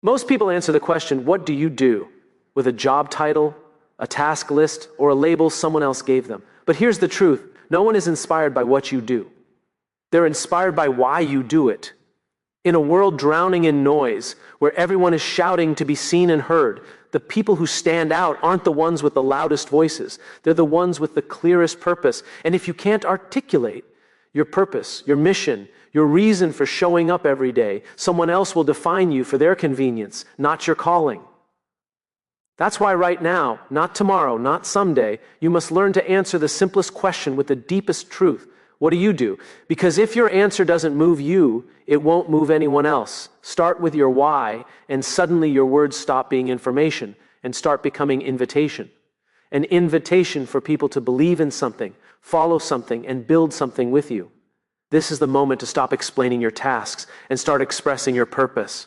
Most people answer the question, what do you do, with a job title, a task list, or a label someone else gave them. But here's the truth. No one is inspired by what you do. They're inspired by why you do it. In a world drowning in noise, where everyone is shouting to be seen and heard, the people who stand out aren't the ones with the loudest voices. They're the ones with the clearest purpose. And if you can't articulate your purpose, your mission, your reason for showing up every day, someone else will define you for their convenience, not your calling. That's why right now, not tomorrow, not someday, you must learn to answer the simplest question with the deepest truth. What do you do? Because if your answer doesn't move you, it won't move anyone else. Start with your why, and suddenly your words stop being information and start becoming invitation. An invitation for people to believe in something, follow something, and build something with you. This is the moment to stop explaining your tasks and start expressing your purpose.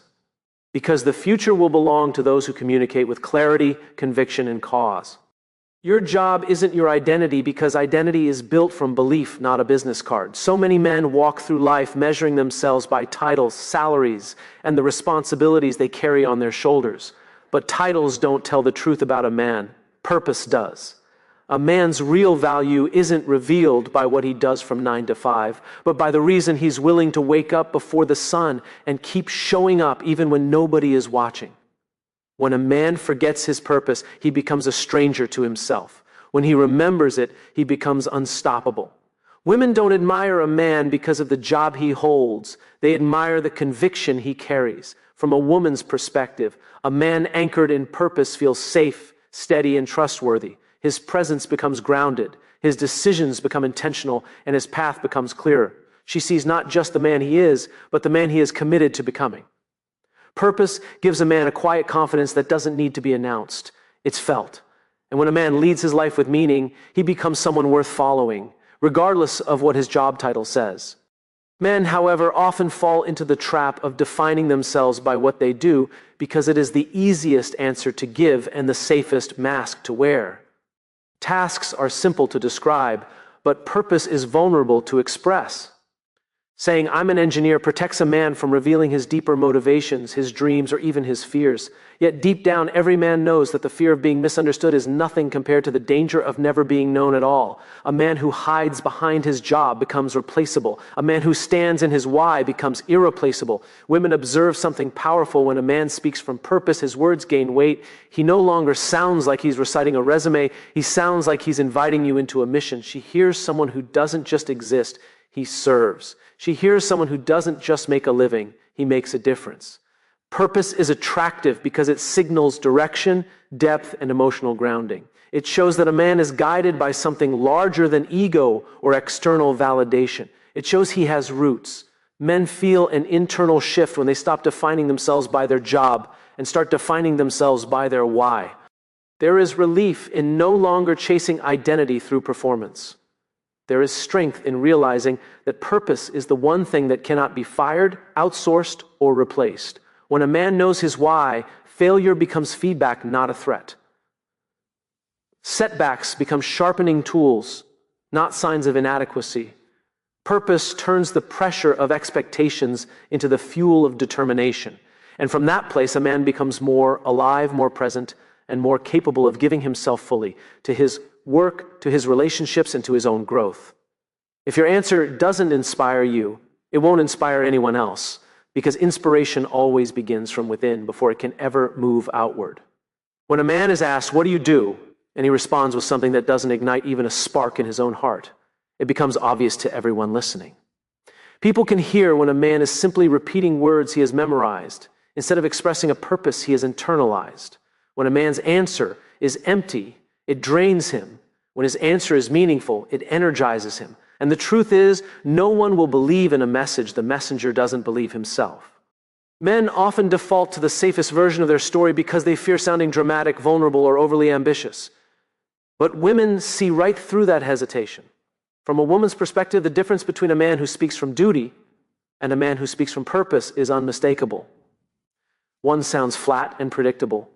Because the future will belong to those who communicate with clarity, conviction, and cause. Your job isn't your identity because identity is built from belief, not a business card. So many men walk through life measuring themselves by titles, salaries, and the responsibilities they carry on their shoulders. But titles don't tell the truth about a man. Purpose does. A man's real value isn't revealed by what he does from 9 to 5, but by the reason he's willing to wake up before the sun and keep showing up even when nobody is watching. When a man forgets his purpose, he becomes a stranger to himself. When he remembers it, he becomes unstoppable. Women don't admire a man because of the job he holds. They admire the conviction he carries. From a woman's perspective, a man anchored in purpose feels safe, steady, and trustworthy. His presence becomes grounded. His decisions become intentional, and his path becomes clearer. She sees not just the man he is, but the man he is committed to becoming. Purpose gives a man a quiet confidence that doesn't need to be announced. It's felt. And when a man leads his life with meaning, he becomes someone worth following, regardless of what his job title says. Men, however, often fall into the trap of defining themselves by what they do because it is the easiest answer to give and the safest mask to wear. Tasks are simple to describe, but purpose is vulnerable to express. Saying, I'm an engineer, protects a man from revealing his deeper motivations, his dreams, or even his fears. Yet deep down, every man knows that the fear of being misunderstood is nothing compared to the danger of never being known at all. A man who hides behind his job becomes replaceable. A man who stands in his why becomes irreplaceable. Women observe something powerful when a man speaks from purpose. His words gain weight. He no longer sounds like he's reciting a resume. He sounds like he's inviting you into a mission. She hears someone who doesn't just exist, he serves. She hears someone who doesn't just make a living, he makes a difference. Purpose is attractive because it signals direction, depth, and emotional grounding. It shows that a man is guided by something larger than ego or external validation. It shows he has roots. Men feel an internal shift when they stop defining themselves by their job and start defining themselves by their why. There is relief in no longer chasing identity through performance. There is strength in realizing that purpose is the one thing that cannot be fired, outsourced, or replaced. When a man knows his why, failure becomes feedback, not a threat. Setbacks become sharpening tools, not signs of inadequacy. Purpose turns the pressure of expectations into the fuel of determination. And from that place, a man becomes more alive, more present, and more capable of giving himself fully to his work, to his relationships, and to his own growth. If your answer doesn't inspire you, it won't inspire anyone else, because inspiration always begins from within before it can ever move outward. When a man is asked, what do you do? And he responds with something that doesn't ignite even a spark in his own heart, it becomes obvious to everyone listening. People can hear when a man is simply repeating words he has memorized, instead of expressing a purpose he has internalized. When a man's answer is empty, it drains him. When his answer is meaningful, it energizes him. And the truth is, no one will believe in a message the messenger doesn't believe himself. Men often default to the safest version of their story because they fear sounding dramatic, vulnerable, or overly ambitious. But women see right through that hesitation. From a woman's perspective, the difference between a man who speaks from duty and a man who speaks from purpose is unmistakable. One sounds flat and predictable.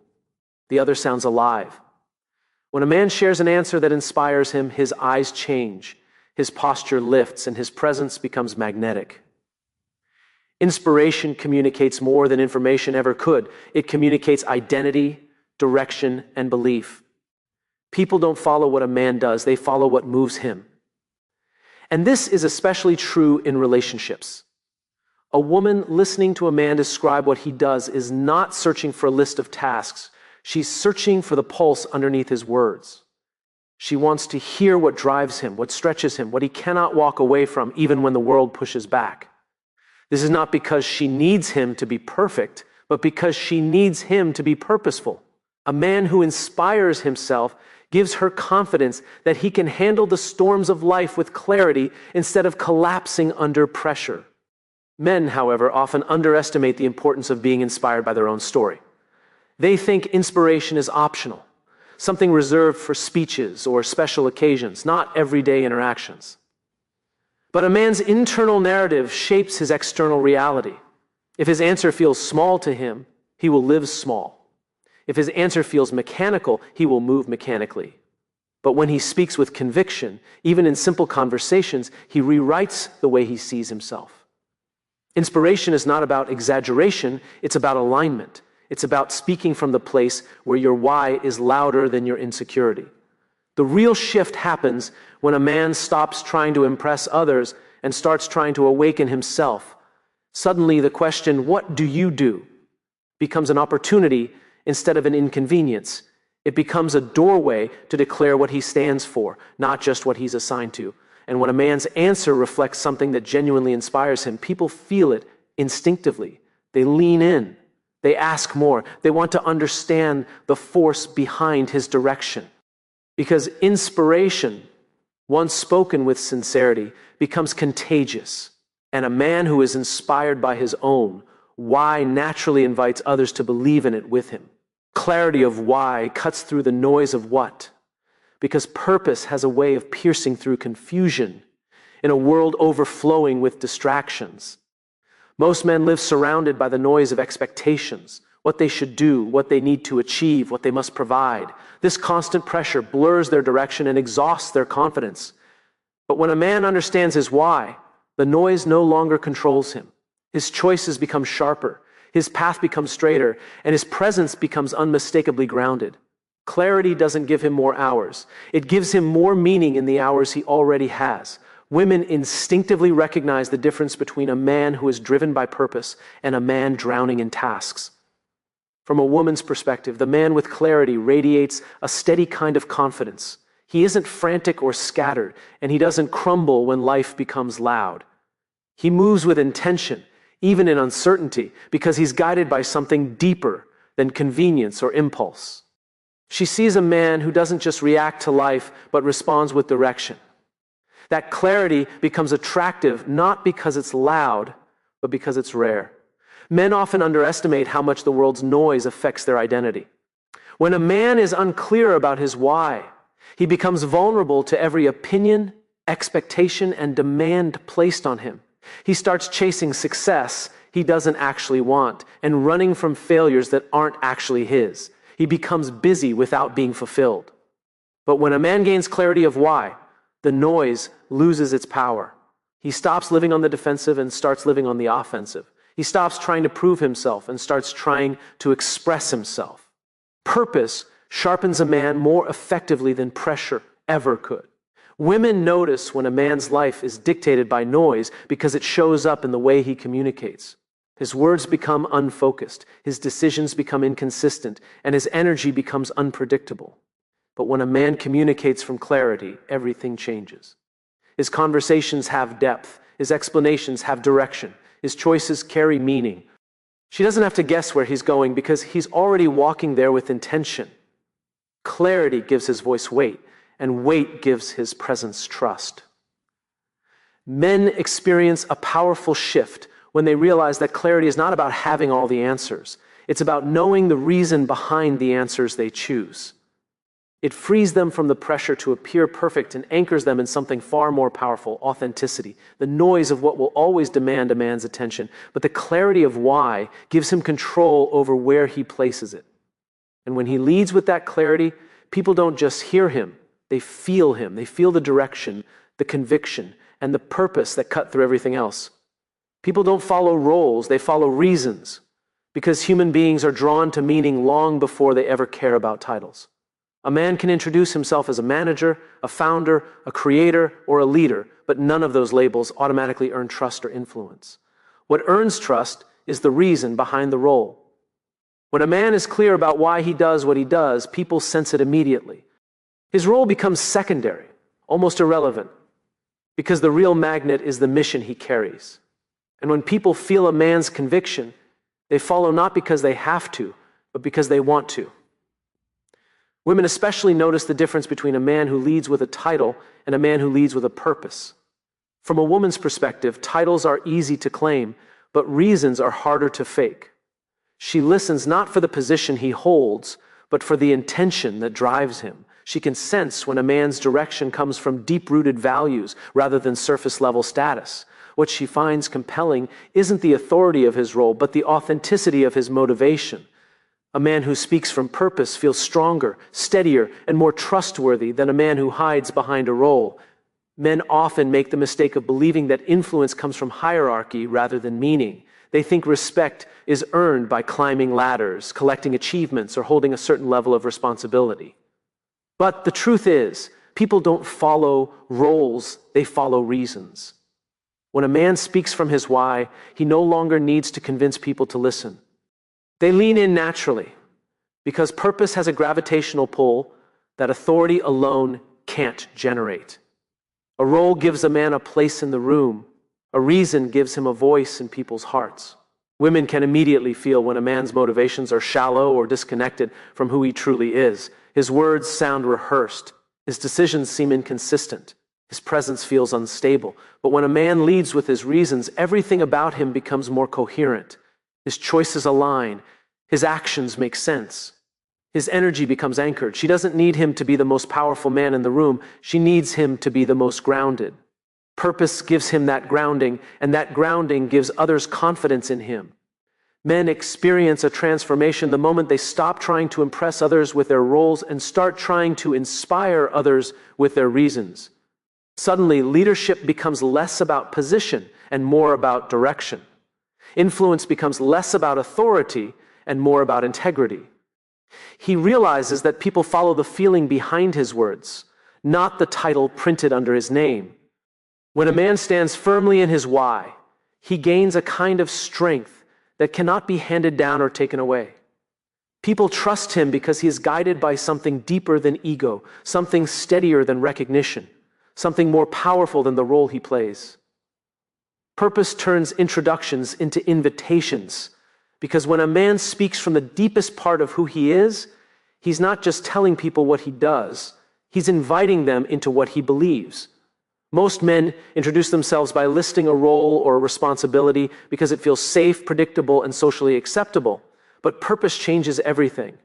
The other sounds alive. When a man shares an answer that inspires him, his eyes change, his posture lifts, and his presence becomes magnetic. Inspiration communicates more than information ever could. It communicates identity, direction, and belief. People don't follow what a man does, they follow what moves him. And this is especially true in relationships. A woman listening to a man describe what he does is not searching for a list of tasks. She's searching for the pulse underneath his words. She wants to hear what drives him, what stretches him, what he cannot walk away from even when the world pushes back. This is not because she needs him to be perfect, but because she needs him to be purposeful. A man who inspires himself gives her confidence that he can handle the storms of life with clarity instead of collapsing under pressure. Men, however, often underestimate the importance of being inspired by their own story. They think inspiration is optional, something reserved for speeches or special occasions, not everyday interactions. But a man's internal narrative shapes his external reality. If his answer feels small to him, he will live small. If his answer feels mechanical, he will move mechanically. But when he speaks with conviction, even in simple conversations, he rewrites the way he sees himself. Inspiration is not about exaggeration, it's about alignment. It's about speaking from the place where your why is louder than your insecurity. The real shift happens when a man stops trying to impress others and starts trying to awaken himself. Suddenly the question, "What do you do?" becomes an opportunity instead of an inconvenience. It becomes a doorway to declare what he stands for, not just what he's assigned to. And when a man's answer reflects something that genuinely inspires him, people feel it instinctively. They lean in. They ask more. They want to understand the force behind his direction. Because inspiration, once spoken with sincerity, becomes contagious. And a man who is inspired by his own why naturally invites others to believe in it with him. Clarity of why cuts through the noise of what. Because purpose has a way of piercing through confusion in a world overflowing with distractions. Most men live surrounded by the noise of expectations, what they should do, what they need to achieve, what they must provide. This constant pressure blurs their direction and exhausts their confidence. But when a man understands his why, the noise no longer controls him. His choices become sharper, his path becomes straighter, and his presence becomes unmistakably grounded. Clarity doesn't give him more hours. It gives him more meaning in the hours he already has. Women instinctively recognize the difference between a man who is driven by purpose and a man drowning in tasks. From a woman's perspective, the man with clarity radiates a steady kind of confidence. He isn't frantic or scattered, and he doesn't crumble when life becomes loud. He moves with intention, even in uncertainty, because he's guided by something deeper than convenience or impulse. She sees a man who doesn't just react to life, but responds with direction. That clarity becomes attractive not because it's loud, but because it's rare. Men often underestimate how much the world's noise affects their identity. When a man is unclear about his why, he becomes vulnerable to every opinion, expectation, and demand placed on him. He starts chasing success he doesn't actually want and running from failures that aren't actually his. He becomes busy without being fulfilled. But when a man gains clarity of why, the noise loses its power. He stops living on the defensive and starts living on the offensive. He stops trying to prove himself and starts trying to express himself. Purpose sharpens a man more effectively than pressure ever could. Women notice when a man's life is dictated by noise because it shows up in the way he communicates. His words become unfocused, his decisions become inconsistent, and his energy becomes unpredictable. But when a man communicates from clarity, everything changes. His conversations have depth, his explanations have direction, his choices carry meaning. She doesn't have to guess where he's going because he's already walking there with intention. Clarity gives his voice weight, and weight gives his presence trust. Men experience a powerful shift when they realize that clarity is not about having all the answers. It's about knowing the reason behind the answers they choose. It frees them from the pressure to appear perfect and anchors them in something far more powerful, authenticity, the noise of what will always demand a man's attention. But the clarity of why gives him control over where he places it. And when he leads with that clarity, people don't just hear him, they feel him. They feel the direction, the conviction, and the purpose that cut through everything else. People don't follow roles, they follow reasons, because human beings are drawn to meaning long before they ever care about titles. A man can introduce himself as a manager, a founder, a creator, or a leader, but none of those labels automatically earn trust or influence. What earns trust is the reason behind the role. When a man is clear about why he does what he does, people sense it immediately. His role becomes secondary, almost irrelevant, because the real magnet is the mission he carries. And when people feel a man's conviction, they follow not because they have to, but because they want to. Women especially notice the difference between a man who leads with a title and a man who leads with a purpose. From a woman's perspective, titles are easy to claim, but reasons are harder to fake. She listens not for the position he holds, but for the intention that drives him. She can sense when a man's direction comes from deep-rooted values rather than surface-level status. What she finds compelling isn't the authority of his role, but the authenticity of his motivation. A man who speaks from purpose feels stronger, steadier, and more trustworthy than a man who hides behind a role. Men often make the mistake of believing that influence comes from hierarchy rather than meaning. They think respect is earned by climbing ladders, collecting achievements, or holding a certain level of responsibility. But the truth is, people don't follow roles, they follow reasons. When a man speaks from his why, he no longer needs to convince people to listen. They lean in naturally, because purpose has a gravitational pull that authority alone can't generate. A role gives a man a place in the room. A reason gives him a voice in people's hearts. Women can immediately feel when a man's motivations are shallow or disconnected from who he truly is. His words sound rehearsed. His decisions seem inconsistent. His presence feels unstable. But when a man leads with his reasons, everything about him becomes more coherent. His choices align. His actions make sense. His energy becomes anchored. She doesn't need him to be the most powerful man in the room. She needs him to be the most grounded. Purpose gives him that grounding, and that grounding gives others confidence in him. Men experience a transformation the moment they stop trying to impress others with their roles and start trying to inspire others with their reasons. Suddenly, leadership becomes less about position and more about direction. Influence becomes less about authority and more about integrity. He realizes that people follow the feeling behind his words, not the title printed under his name. When a man stands firmly in his why, he gains a kind of strength that cannot be handed down or taken away. People trust him because he is guided by something deeper than ego, something steadier than recognition, something more powerful than the role he plays. Purpose turns introductions into invitations, because when a man speaks from the deepest part of who he is, he's not just telling people what he does, he's inviting them into what he believes. Most men introduce themselves by listing a role or a responsibility because it feels safe, predictable, and socially acceptable. But purpose changes everything.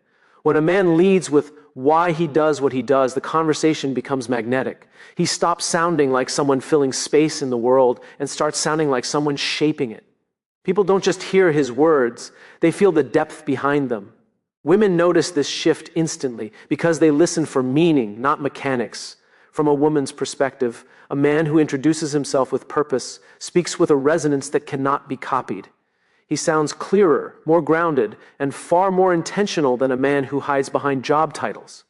When a man leads with why he does what he does, the conversation becomes magnetic. He stops sounding like someone filling space in the world and starts sounding like someone shaping it. People don't just hear his words, they feel the depth behind them. Women notice this shift instantly because they listen for meaning, not mechanics. From a woman's perspective, a man who introduces himself with purpose speaks with a resonance that cannot be copied. He sounds clearer, more grounded, and far more intentional than a man who hides behind job titles.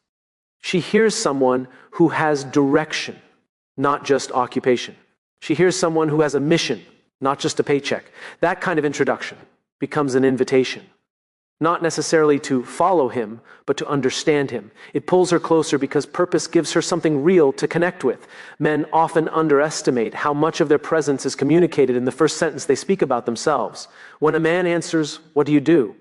She hears someone who has direction, not just occupation. She hears someone who has a mission, not just a paycheck. That kind of introduction becomes an invitation. Not necessarily to follow him, but to understand him. It pulls her closer because purpose gives her something real to connect with. Men often underestimate how much of their presence is communicated in the first sentence they speak about themselves. When a man answers, "What do you do?"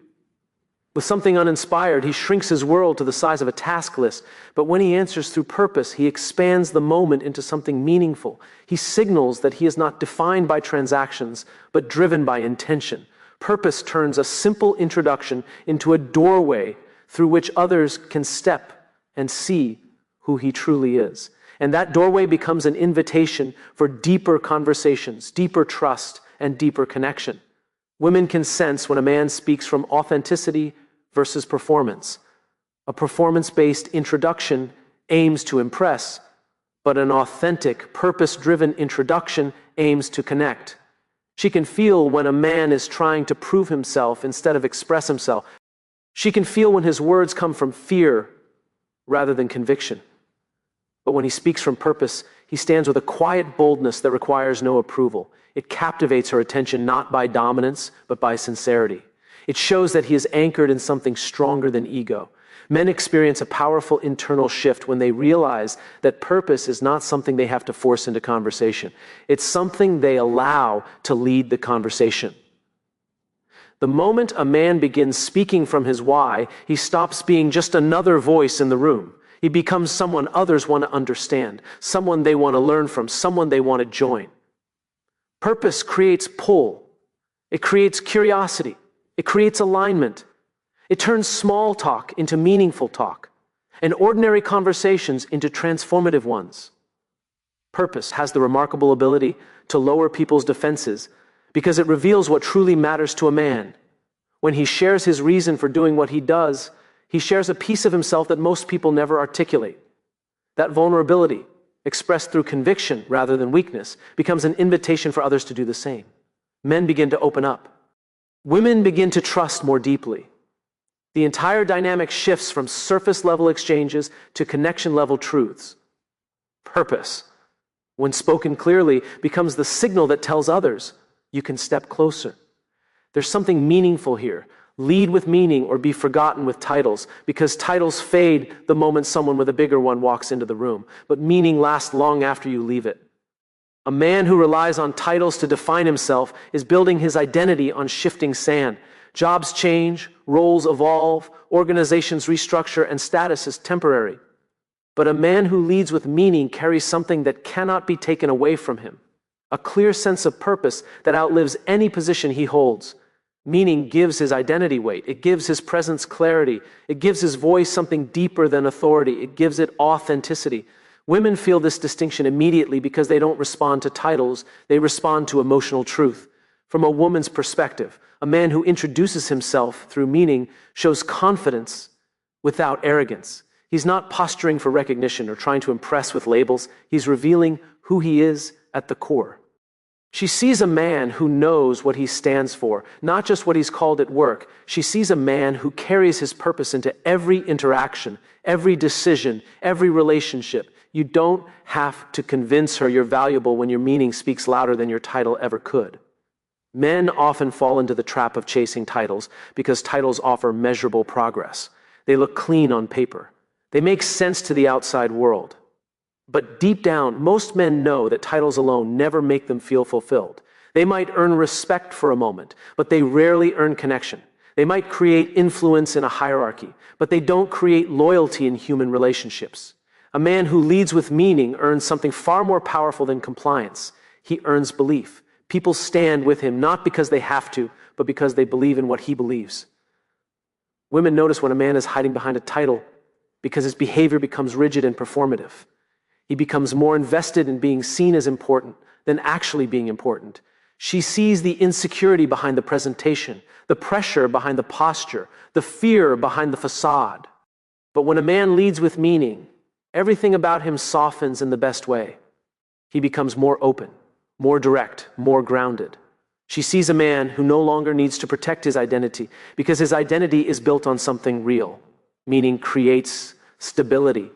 with something uninspired, he shrinks his world to the size of a task list. But when he answers through purpose, he expands the moment into something meaningful. He signals that he is not defined by transactions, but driven by intention. Purpose turns a simple introduction into a doorway through which others can step and see who he truly is. And that doorway becomes an invitation for deeper conversations, deeper trust, and deeper connection. Women can sense when a man speaks from authenticity versus performance. A performance-based introduction aims to impress, but an authentic, purpose-driven introduction aims to connect. She can feel when a man is trying to prove himself instead of express himself. She can feel when his words come from fear rather than conviction. But when he speaks from purpose, he stands with a quiet boldness that requires no approval. It captivates her attention not by dominance, but by sincerity. It shows that he is anchored in something stronger than ego. Men experience a powerful internal shift when they realize that purpose is not something they have to force into conversation. It's something they allow to lead the conversation. The moment a man begins speaking from his why, he stops being just another voice in the room. He becomes someone others want to understand, someone they want to learn from, someone they want to join. Purpose creates pull. It creates curiosity. It creates alignment. It turns small talk into meaningful talk, and ordinary conversations into transformative ones. Purpose has the remarkable ability to lower people's defenses because it reveals what truly matters to a man. When he shares his reason for doing what he does, he shares a piece of himself that most people never articulate. That vulnerability, expressed through conviction rather than weakness, becomes an invitation for others to do the same. Men begin to open up. Women begin to trust more deeply. The entire dynamic shifts from surface-level exchanges to connection-level truths. Purpose, when spoken clearly, becomes the signal that tells others, you can step closer. There's something meaningful here. Lead with meaning or be forgotten with titles, because titles fade the moment someone with a bigger one walks into the room, but meaning lasts long after you leave it. A man who relies on titles to define himself is building his identity on shifting sand. Jobs change, roles evolve, organizations restructure, and status is temporary. But a man who leads with meaning carries something that cannot be taken away from him, a clear sense of purpose that outlives any position he holds. Meaning gives his identity weight. It gives his presence clarity. It gives his voice something deeper than authority. It gives it authenticity. Women feel this distinction immediately because they don't respond to titles, they respond to emotional truth. From a woman's perspective, a man who introduces himself through meaning shows confidence without arrogance. He's not posturing for recognition or trying to impress with labels. He's revealing who he is at the core. She sees a man who knows what he stands for, not just what he's called at work. She sees a man who carries his purpose into every interaction, every decision, every relationship. You don't have to convince her you're valuable when your meaning speaks louder than your title ever could. Men often fall into the trap of chasing titles because titles offer measurable progress. They look clean on paper. They make sense to the outside world. But deep down, most men know that titles alone never make them feel fulfilled. They might earn respect for a moment, but they rarely earn connection. They might create influence in a hierarchy, but they don't create loyalty in human relationships. A man who leads with meaning earns something far more powerful than compliance. He earns belief. People stand with him not because they have to, but because they believe in what he believes. Women notice when a man is hiding behind a title because his behavior becomes rigid and performative. He becomes more invested in being seen as important than actually being important. She sees the insecurity behind the presentation, the pressure behind the posture, the fear behind the facade. But when a man leads with meaning, everything about him softens in the best way. He becomes more open, more direct, more grounded. She sees a man who no longer needs to protect his identity because his identity is built on something real, meaning creates stability.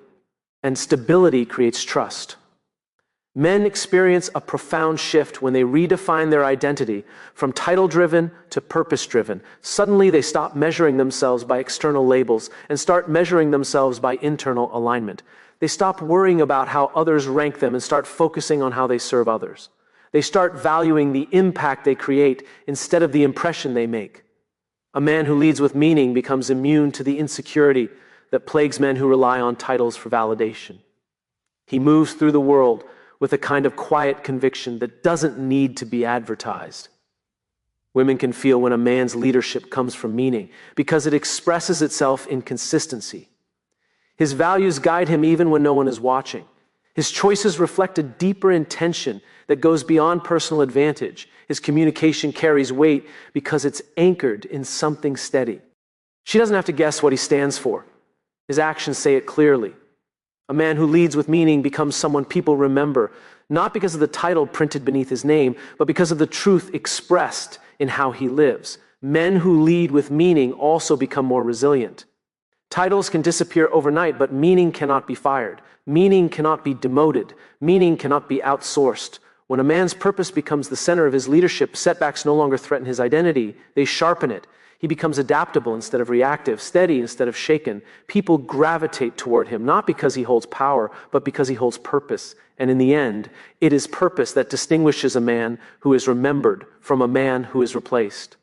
And stability creates trust. Men experience a profound shift when they redefine their identity from title-driven to purpose-driven. Suddenly, they stop measuring themselves by external labels and start measuring themselves by internal alignment. They stop worrying about how others rank them and start focusing on how they serve others. They start valuing the impact they create instead of the impression they make. A man who leads with meaning becomes immune to the insecurity that plagues men who rely on titles for validation. He moves through the world with a kind of quiet conviction that doesn't need to be advertised. Women can feel when a man's leadership comes from meaning because it expresses itself in consistency. His values guide him even when no one is watching. His choices reflect a deeper intention that goes beyond personal advantage. His communication carries weight because it's anchored in something steady. She doesn't have to guess what he stands for. His actions say it clearly. A man who leads with meaning becomes someone people remember, not because of the title printed beneath his name, but because of the truth expressed in how he lives. Men who lead with meaning also become more resilient. Titles can disappear overnight, but meaning cannot be fired. Meaning cannot be demoted. Meaning cannot be outsourced. When a man's purpose becomes the center of his leadership, setbacks no longer threaten his identity. They sharpen it. He becomes adaptable instead of reactive, steady instead of shaken. People gravitate toward him, not because he holds power, but because he holds purpose. And in the end, it is purpose that distinguishes a man who is remembered from a man who is replaced.